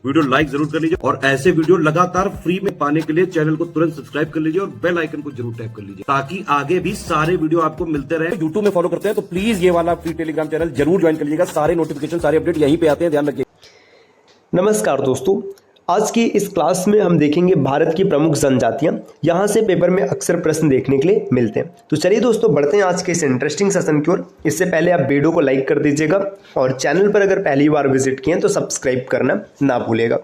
Video like जरूर कर लीजिए और ऐसे वीडियो लगातार फ्री में पाने के लिए चैनल को तुरंत सब्सक्राइब कर लीजिए और बेल आइकन को जरूर टैप कर लीजिए ताकि आगे भी सारे वीडियो आपको मिलते रहे। यूट्यूब में फॉलो करते हैं तो प्लीज ये वाला फ्री टेलीग्राम चैनल जरूर ज्वाइन कर लीजिएगा। सारे नोटिफिकेशन सारे अपडेट यहीं पे आते हैं, ध्यान रखिए। नमस्कार दोस्तों, आज की इस क्लास में हम देखेंगे भारत की प्रमुख जनजातियां। यहां से पेपर में अक्सर प्रश्न देखने के लिए मिलते हैं। तो चलिए दोस्तों, बढ़ते हैं आज के इस इंटरेस्टिंग सेशन की ओर। इससे पहले आप वीडियो को लाइक कर दीजिएगा और चैनल पर अगर पहली बार विजिट किए तो सब्सक्राइब करना ना भूलिएगा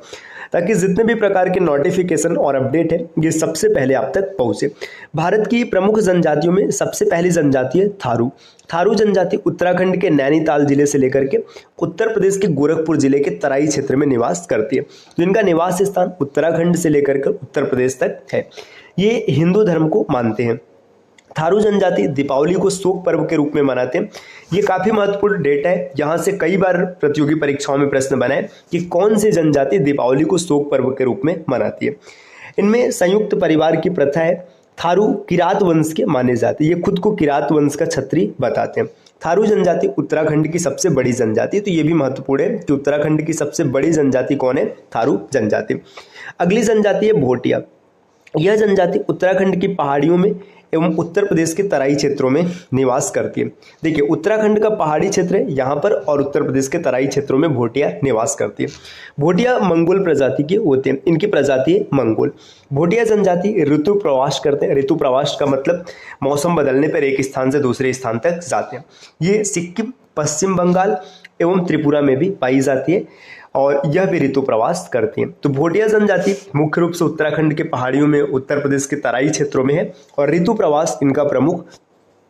ताकि जितने भी प्रकार के नोटिफिकेशन और अपडेट है ये सबसे पहले आप तक पहुंचे। भारत की प्रमुख जनजातियों में सबसे पहली जनजाति है थारू। थारू जनजाति उत्तराखंड के नैनीताल जिले से लेकर के उत्तर प्रदेश के गोरखपुर जिले के तराई क्षेत्र में निवास करती है। तो इनका निवास स्थान उत्तराखंड से लेकर के उत्तर प्रदेश तक है। ये हिंदू धर्म को मानते हैं। थारू जनजाति दीपावली को शोक पर्व के रूप में मनाते हैं। ये काफी महत्वपूर्ण डेटा है। यहाँ से कई बार प्रतियोगी परीक्षाओं में प्रश्न बनाए कि कौन सी जनजाति दीपावली को शोक पर्व के रूप में मनाती है। इनमें संयुक्त परिवार की प्रथा है। थारू किरात वंश के माने जाते हैं। ये खुद को किरात वंश का क्षत्रिय बताते हैं। थारू जनजाति उत्तराखंड की सबसे बड़ी जनजाति। तो ये भी महत्वपूर्ण है कि उत्तराखंड की सबसे बड़ी जनजाति कौन है? थारू जनजाति। अगली जनजाति है भोटिया। यह जनजाति उत्तराखंड की पहाड़ियों में एवं उत्तर प्रदेश के तराई क्षेत्रों में निवास करती है। देखिए, उत्तराखंड का पहाड़ी क्षेत्र है यहाँ पर और उत्तर प्रदेश के तराई क्षेत्रों में भोटिया निवास करती है। भोटिया मंगोल प्रजाति के होते हैं। इनकी प्रजाति है मंगोल। भोटिया जनजाति ऋतु प्रवास करते हैं। ऋतु प्रवास का मतलब मौसम बदलने पर एक स्थान से दूसरे स्थान तक जाते हैं। ये सिक्किम, पश्चिम बंगाल एवं त्रिपुरा में भी पाई जाती है और यह भी ऋतु प्रवास करती है। तो भोटिया जनजाति मुख्य रूप से उत्तराखंड के पहाड़ियों में, उत्तर प्रदेश के तराई क्षेत्रों में है और ऋतु प्रवास इनका प्रमुख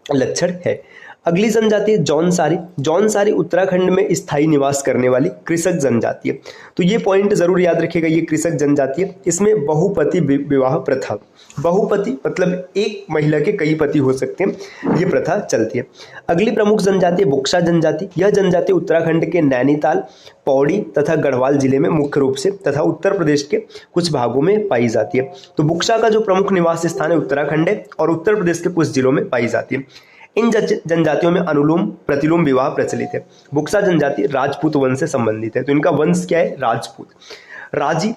लक्षण है। अगली जनजाति है जौनसारी। जौनसारी उत्तराखंड में स्थायी निवास करने वाली कृषक जनजाति है। तो ये पॉइंट जरूर याद रखिएगा, ये कृषक जनजाति है। इसमें बहुपति विवाह प्रथा, बहुपति मतलब एक महिला के कई पति हो सकते हैं, ये प्रथा चलती है। अगली प्रमुख जनजाति है बुक्सा जनजाति। यह जनजाति उत्तराखंड के नैनीताल, पौड़ी तथा गढ़वाल जिले में मुख्य रूप से तथा उत्तर प्रदेश के कुछ भागों में पाई जाती है। तो बुक्सा का जो प्रमुख निवास स्थान है उत्तराखंड है और उत्तर प्रदेश के कुछ जिलों में पाई जाती है। इन जनजातियों में अनुलोम प्रतिलोम विवाह प्रचलित है। बुक्सा जनजाति राजपूत वंश से संबंधित है। तो इनका वंश क्या है? राजपूत। राजी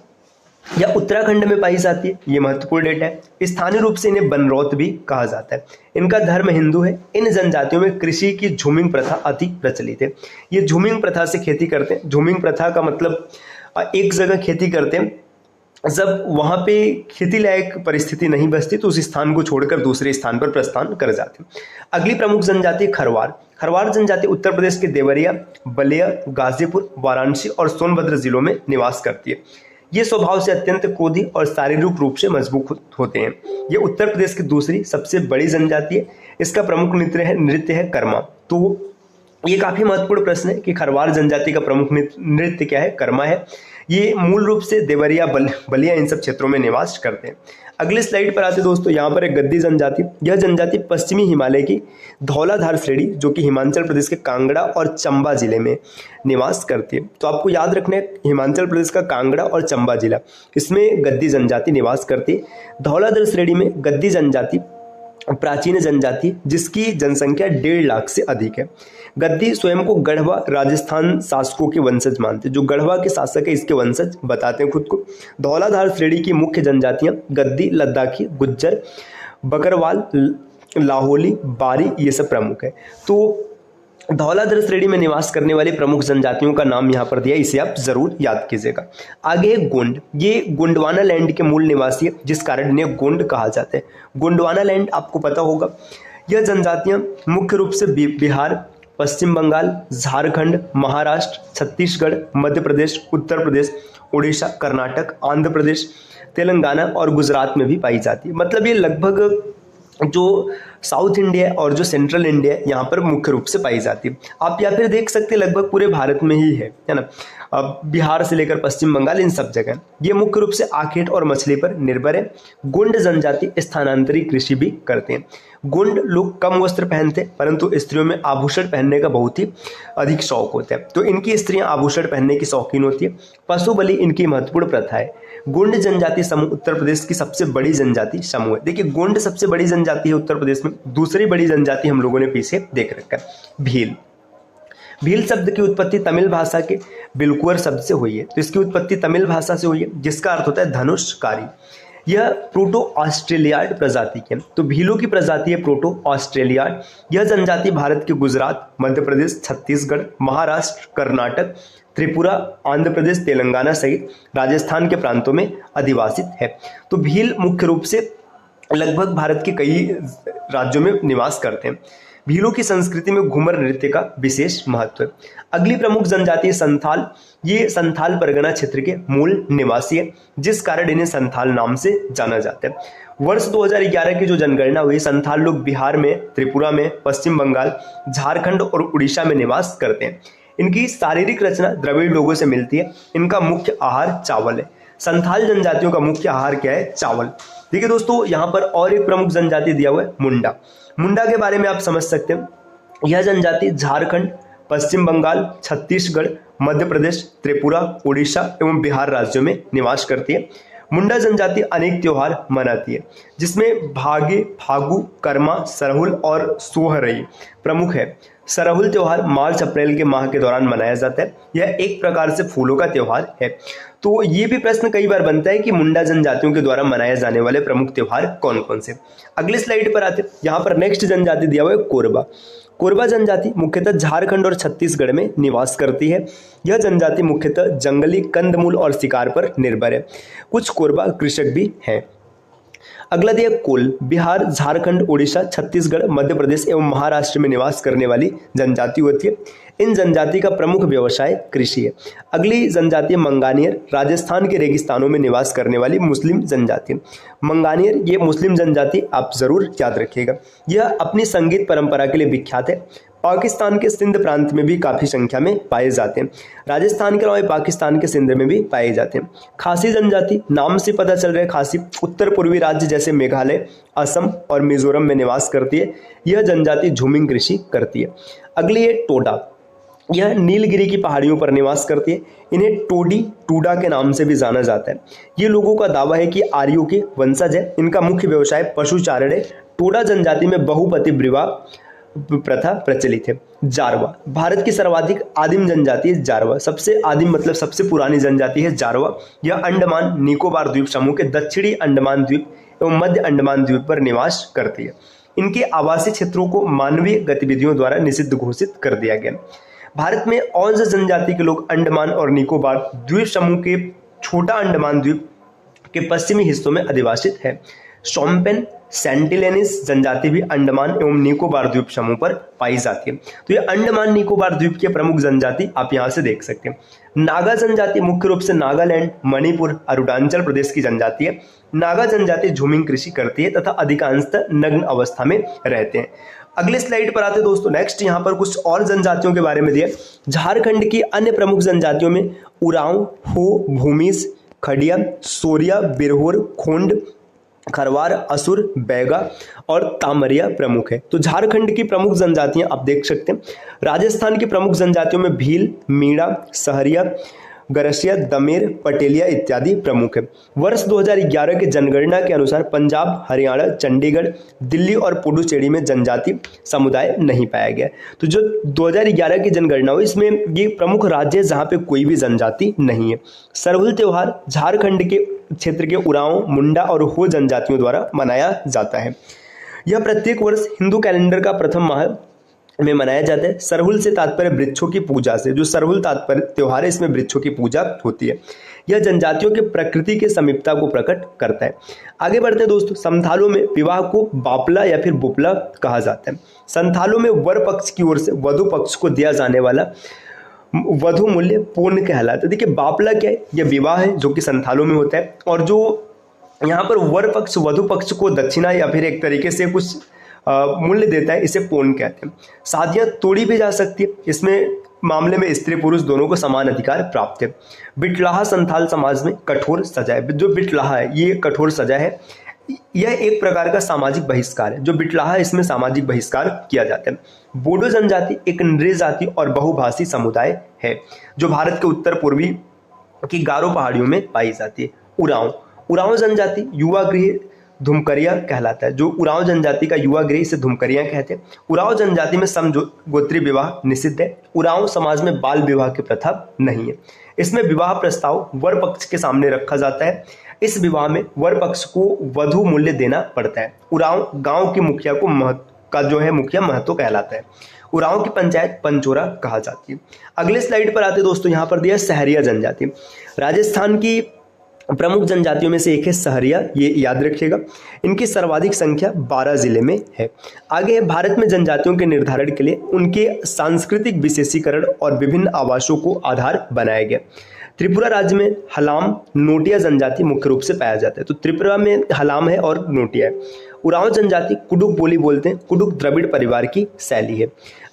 या उत्तराखंड में पाई जाती है। ये महत्वपूर्ण डेटा है। स्थानीय रूप से इन्हें बनरौत भी कहा जाता है। इनका धर्म हिंदू है। इन जनजातियों में कृषि की झूमिंग प्रथा अधिक प्रचलित है। ये झूमिंग प्रथा से खेती करते हैं। झूमिंग प्रथा का मतलब एक जगह खेती करते हैं, जब वहां पे खेती लायक परिस्थिति नहीं बचती तो उस स्थान को छोड़कर दूसरे स्थान पर प्रस्थान कर जाते हैं। अगली प्रमुख जनजाति खरवार। खरवार जनजाति उत्तर प्रदेश के देवरिया, बलिया, गाजीपुर, वाराणसी और सोनभद्र जिलों में निवास करती है। ये स्वभाव से अत्यंत क्रोधी और शारीरिक रूप से मजबूत होते हैं। ये उत्तर प्रदेश की दूसरी सबसे बड़ी जनजाति है। इसका प्रमुख नृत्य है कर्मा। तो ये काफी महत्वपूर्ण प्रश्न है कि खरवार जनजाति का प्रमुख नृत्य क्या है? कर्मा है। ये मूल रूप से देवरिया, बलिया इन सब क्षेत्रों में निवास करते हैं। अगले स्लाइड पर आते दोस्तों, यहाँ पर एक गद्दी जनजाति। यह जनजाति पश्चिमी हिमालय की धौलाधार श्रेणी जो कि हिमाचल प्रदेश के कांगड़ा और चंबा जिले में निवास करती है। तो आपको याद रखना है, हिमाचल प्रदेश का कांगड़ा और चंबा जिला, इसमें गद्दी जनजाति निवास करती है। धौलाधार श्रेणी में गद्दी जनजाति प्राचीन जनजाति जिसकी जनसंख्या 1.5 लाख से अधिक है। गद्दी स्वयं को गढ़वा राजस्थान शासकों के वंशज मानते हैं। जो गढ़वा के शासक है इसके वंशज बताते हैं खुद को। धौलाधार श्रेणी की मुख्य जनजातियां गद्दी, लद्दाखी, गुज्जर, बकरवाल, लाहौली, बारी ये सब प्रमुख है। तो धौलाधार श्रेणी में निवास करने वाली प्रमुख जनजातियों का नाम यहाँ पर दिया, इसे आप जरूर याद कीजिएगा। आगे है गोंड। ये गोंडवाना लैंड के मूल निवासी है जिस कारण इन्हें गोंड कहा जाता है। गोंडवाना लैंड आपको पता होगा। यह जनजातियां मुख्य रूप से बिहार, पश्चिम बंगाल, झारखंड, महाराष्ट्र, छत्तीसगढ़, मध्य प्रदेश, उत्तर प्रदेश, उड़ीसा, कर्नाटक, आंध्र प्रदेश, तेलंगाना और गुजरात में भी पाई जाती है। मतलब ये लगभग जो साउथ इंडिया और जो सेंट्रल इंडिया यहाँ पर मुख्य रूप से पाई जाती है। आप या फिर देख सकते हैं लगभग पूरे भारत में ही है ना। अब बिहार से लेकर पश्चिम बंगाल इन सब जगह ये मुख्य रूप से आखेट और मछली पर निर्भर है। गुंड जनजाति स्थानांतरित कृषि भी करते हैं। गुंड लोग कम वस्त्र पहनते हैं परंतु स्त्रियों में आभूषण पहनने का बहुत ही अधिक शौक होता है। तो इनकी स्त्रियां आभूषण पहनने की शौकीन होती है। पशु बलि इनकी महत्वपूर्ण प्रथा है। गोंड जनजाति समूह उत्तर प्रदेश की सबसे बड़ी जनजाति समूह है। देखिए गोंड सबसे बड़ी जनजाति है उत्तर प्रदेश में। दूसरी बड़ी जनजाति हम लोगों ने पीछे देख रखा है भील। भील शब्द की उत्पत्ति तमिल भाषा के बिलकुअर शब्द से हुई है। तो इसकी उत्पत्ति तमिल भाषा से हुई है, जिसका अर्थ होता है धनुषकारी। यह प्रोटो ऑस्ट्रेलियाड प्रजाति की है। तो भीलों की प्रजाति है प्रोटो ऑस्ट्रेलियाड। यह जनजाति भारत के गुजरात, मध्य प्रदेश, छत्तीसगढ़, महाराष्ट्र, कर्नाटक, त्रिपुरा, आंध्र प्रदेश, तेलंगाना सहित राजस्थान के प्रांतों में अधिवासित है। तो भील मुख्य रूप से लगभग भारत के कई राज्यों में निवास करते हैं। भीलों की संस्कृति में घूमर नृत्य का विशेष महत्व है। अगली प्रमुख जनजाति संथाल। ये संथाल परगना क्षेत्र के मूल निवासी है, जिस कारण इन्हें संथाल नाम से जाना जाता है। वर्ष 2011 की जो जनगणना हुई, संथाल लोग बिहार में, त्रिपुरा में, पश्चिम बंगाल, झारखंड और उड़ीसा में निवास करते हैं। इनकी शारीरिक रचना द्रविड़ लोगों से मिलती है। इनका मुख्य आहार चावल है। संथाल जनजातियों का मुख्य आहार क्या है? चावल। ठीक है दोस्तों, यहाँ पर और एक प्रमुख जनजाति दिया हुआ है मुंडा। मुंडा के बारे में आप समझ सकते हैं। यह जनजाति झारखंड, पश्चिम बंगाल, छत्तीसगढ़, मध्य प्रदेश, त्रिपुरा, उड़ीसा एवं बिहार राज्यों में निवास करती है। मुंडा जनजाति अनेक त्योहार मनाती है, जिसमें भागे, फागु, कर्मा, सरहुल और सोहरई प्रमुख है। सरहुल त्योहार मार्च अप्रैल के माह के दौरान मनाया जाता है। यह एक प्रकार से फूलों का त्योहार है। तो ये भी प्रश्न कई बार बनता है कि मुंडा जनजातियों के द्वारा मनाए जाने वाले प्रमुख त्योहार कौन कौन से। अगले स्लाइड पर आते हैं। यहाँ पर नेक्स्ट जनजाति दिया हुआ है कोरबा। कोरबा जनजाति मुख्यतः झारखंड और छत्तीसगढ़ में निवास करती है। यह जनजाति मुख्यतः जंगली कंदमूल और शिकार पर निर्भर है। कुछ कोरबा कृषक भी हैं। अगला दिया कोल। बिहार, झारखंड, उड़ीसा, छत्तीसगढ़, मध्य प्रदेश एवं महाराष्ट्र में निवास करने वाली जनजाति होती है। इन जनजाति का प्रमुख व्यवसाय कृषि है। अगली जनजाति मंगानियर। राजस्थान के रेगिस्तानों में निवास करने वाली मुस्लिम जनजाति। मंगानियर ये मुस्लिम जनजाति आप जरूर याद रखिएगा। यह अपनी संगीत परंपरा के लिए विख्यात है। पाकिस्तान के सिंध प्रांत में भी काफी संख्या में पाए जाते हैं। राजस्थान के अलावा पाकिस्तान के सिंध में भी पाए जाते हैं। खासी जनजाति, नाम से पता चल रहा है खासी, उत्तर पूर्वी राज्य जैसे मेघालय, असम और मिजोरम में निवास करती है। यह जनजाति झूमिंग कृषि करती है। अगली है टोडा। यह नीलगिरी की पहाड़ियों पर निवास करती है। इन्हें टोडी, टूडा के नाम से भी जाना जाता है। ये लोगों का दावा है कि आर्यों के वंशज है। इनका मुख्य व्यवसाय पशुचारण है। टोडा जनजाति में बहुपति विवाह प्रथा प्रचलित है। जारवा भारत की सर्वाधिक आदिम जनजाति है। जारवा सबसे आदिम मतलब सबसे पुरानी जनजाति है जारवा। यह अंडमान निकोबार द्वीप समूह के दक्षिणी अंडमान द्वीप एवं मध्य अंडमान द्वीप पर निवास करती है। इनके आवासीय क्षेत्रों को मानवीय गतिविधियों द्वारा निषिद्ध घोषित कर दिया गया। भारत में और जनजाति के लोग अंडमान और निकोबार द्वीप समूह के छोटा अंडमान द्वीप के पश्चिमी हिस्सों में अधिवासित है। शोम्पेन सेंटिलेनिस जनजाति भी अंडमान एवं निकोबार द्वीप समूह पर पाई जाती है। तो ये अंडमान निकोबार द्वीप के प्रमुख जनजाति आप यहाँ से देख सकते हैं। नागा जनजाति मुख्य रूप से नागालैंड, मणिपुर, अरुणाचल प्रदेश की जनजाति है। नागा जनजाति झूमिंग कृषि करती है तथा अधिकांशतः नग्न अवस्था में रहते हैं। अगले स्लाइड पर आते हैं दोस्तों। नेक्स्ट यहाँ पर कुछ और जनजातियों के बारे में दिया। झारखंड की अन्य प्रमुख जनजातियों में उरांव, हो, भूमिज, खड़िया, सोरिया, बिरहोर, खोंड, खरवार, असुर, बैगा और तामरिया प्रमुख है। तो झारखंड की प्रमुख जनजातियां आप देख सकते हैं। राजस्थान की प्रमुख जनजातियों में भील, मीणा, सहरिया, गरसिया, दमेर, पटेलिया इत्यादि प्रमुख है। वर्ष 2011 की जनगणना के अनुसार पंजाब, हरियाणा, चंडीगढ़, दिल्ली और पुडुचेरी में जनजाति समुदाय नहीं पाया गया। तो जो 2011 की जनगणना हुई इसमें ये प्रमुख राज्य है जहाँ पे कोई भी जनजाति नहीं है। सरहुल त्योहार झारखंड के क्षेत्र के उरांव, मुंडा और हो जनजातियों द्वारा मनाया जाता है। यह प्रत्येक वर्ष हिंदू कैलेंडर का प्रथम माह में मनाया जाता है। सरहुल से तात्पर्य वृक्षों की पूजा से। जो सरहुल तात्पर्य त्योहार है इसमें वृक्षों की पूजा होती है। यह जनजातियों के प्रकृति के समीपता को प्रकट करता है। आगे बढ़ते हैं दोस्तों। संथालों में विवाह को बापला या फिर बुपला कहा जाता है। संथालों में वर पक्ष की ओर से वधु पक्ष को दिया जाने वाला वधु मूल्य पूर्ण कहलाता है। देखिए बापला क्या है? यह विवाह है जो कि संथालों में होता है और जो यहाँ पर वर पक्ष वधु पक्ष को दक्षिणा या फिर एक तरीके से कुछ मूल्य देता है, इसे पूर्ण कहते हैं। शादियां तोड़ी भी जा सकती है। इसमें मामले में स्त्री पुरुष दोनों को समान अधिकार प्राप्त है। बिटलाहा संथाल समाज में कठोर सजा है। जो बिटलाहा है ये कठोर सजा है। यह एक प्रकार का सामाजिक बहिष्कार है। जो बिटलाहा इसमें सामाजिक बहिष्कार किया जाता है। बोडो जनजाति एक नृ जाति और बहुभाषी समुदाय है जो भारत के उत्तर पूर्वी की गारो पहाड़ियों में पाई जाती है। उरांव जनजाति युवा गृह धुमकरिया कहलाता है। जो उरांव जनजाति का युवा गृह इसे धुमकरिया कहते हैं। उरांव जनजाति में समगोत्रीय विवाह निषिद्ध है। उरांव समाज में बाल विवाह की प्रथा नहीं है। इसमें विवाह प्रस्ताव वर पक्ष के सामने रखा जाता है। इस विवाह में वर पक्ष को वधु मूल्य देना पड़ता है। उरांव गांव के मुखिया मुखिया महतो कहलाता है। उरांव की पंचायत पंचोरा कहा जाती है। अगले स्लाइड पर आते दोस्तों, यहाँ पर दिया सहरिया जनजाति। राजस्थान की प्रमुख जनजातियों में से एक है सहरिया, ये याद रखिएगा। इनकी सर्वाधिक संख्या 12 जिले में है। आगे है भारत में जनजातियों के निर्धारण के लिए उनके सांस्कृतिक विशेषीकरण और विभिन्न आवासों को आधार बनाया गया। त्रिपुरा राज्य में हलाम नोटिया जनजाति मुख्य रूप से पाया जाता है। तो त्रिपुरा में हलाम है और नोटिया है। उरांव जनजाति कुडुक बोली बोलते हैं। कुडुक द्रविड़ परिवार की शैली है।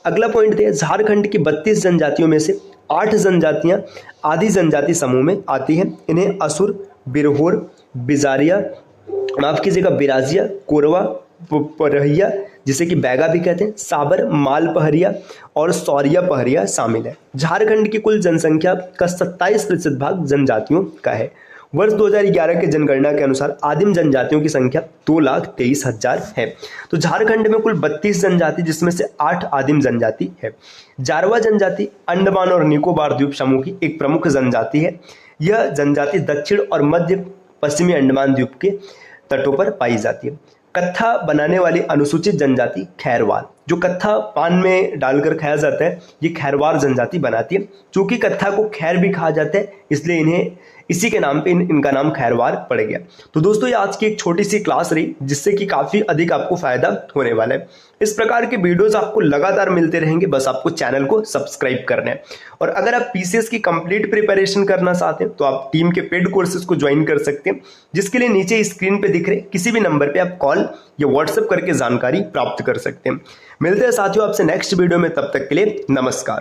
अगला पॉइंट है, झारखंड की 32 जनजातियों में से 8 जनजातियां आदि जनजाति समूह में आती हैं। इन्हें असुर, बिरहोर, बिजारिया, माफ कीजिएगा बिराजिया, कोरवा, परहिया जिसे कि बैगा भी कहते हैं, साबर, माल पहरिया और सौरिया पहरिया शामिल है। झारखंड की कुल जनसंख्या का 27% भाग जनजातियों का है। वर्ष 2011 के जनगणना के अनुसार आदिम जनजातियों की संख्या 2,23,000 है। तो झारखंड में कुल 32 जनजाति जिसमें से 8 आदिम जनजाति है। जारवा जनजाति अंडमान और निकोबार द्वीप समूह की एक प्रमुख जनजाति है। यह जनजाति दक्षिण और मध्य पश्चिमी अंडमान द्वीप के तटों पर पाई जाती है। कत्था बनाने वाली अनुसूचित जनजाति खैरवाल, जो कत्था पान में डालकर खाया जाता है, ये खैरवाल जनजाति बनाती है। चूंकि कत्था को खैर भी कहा जाता है इसलिए इन्हें इसी के नाम पे इनका नाम खैरवार पड़ गया। तो दोस्तों ये आज की एक छोटी सी क्लास रही जिससे कि काफी अधिक आपको फायदा होने वाला है। इस प्रकार के वीडियोस आपको लगातार मिलते रहेंगे, बस आपको चैनल को सब्सक्राइब करना है। और अगर आप पीसीएस की कंप्लीट प्रिपरेशन करना चाहते हैं तो आप टीम के पेड कोर्सेज को ज्वाइन कर सकते हैं, जिसके लिए नीचे स्क्रीन पे दिख रहे किसी भी नंबर पे आप कॉल या व्हाट्सएप करके जानकारी प्राप्त कर सकते हैं। मिलते हैं साथियों आपसे नेक्स्ट वीडियो में, तब तक के लिए नमस्कार।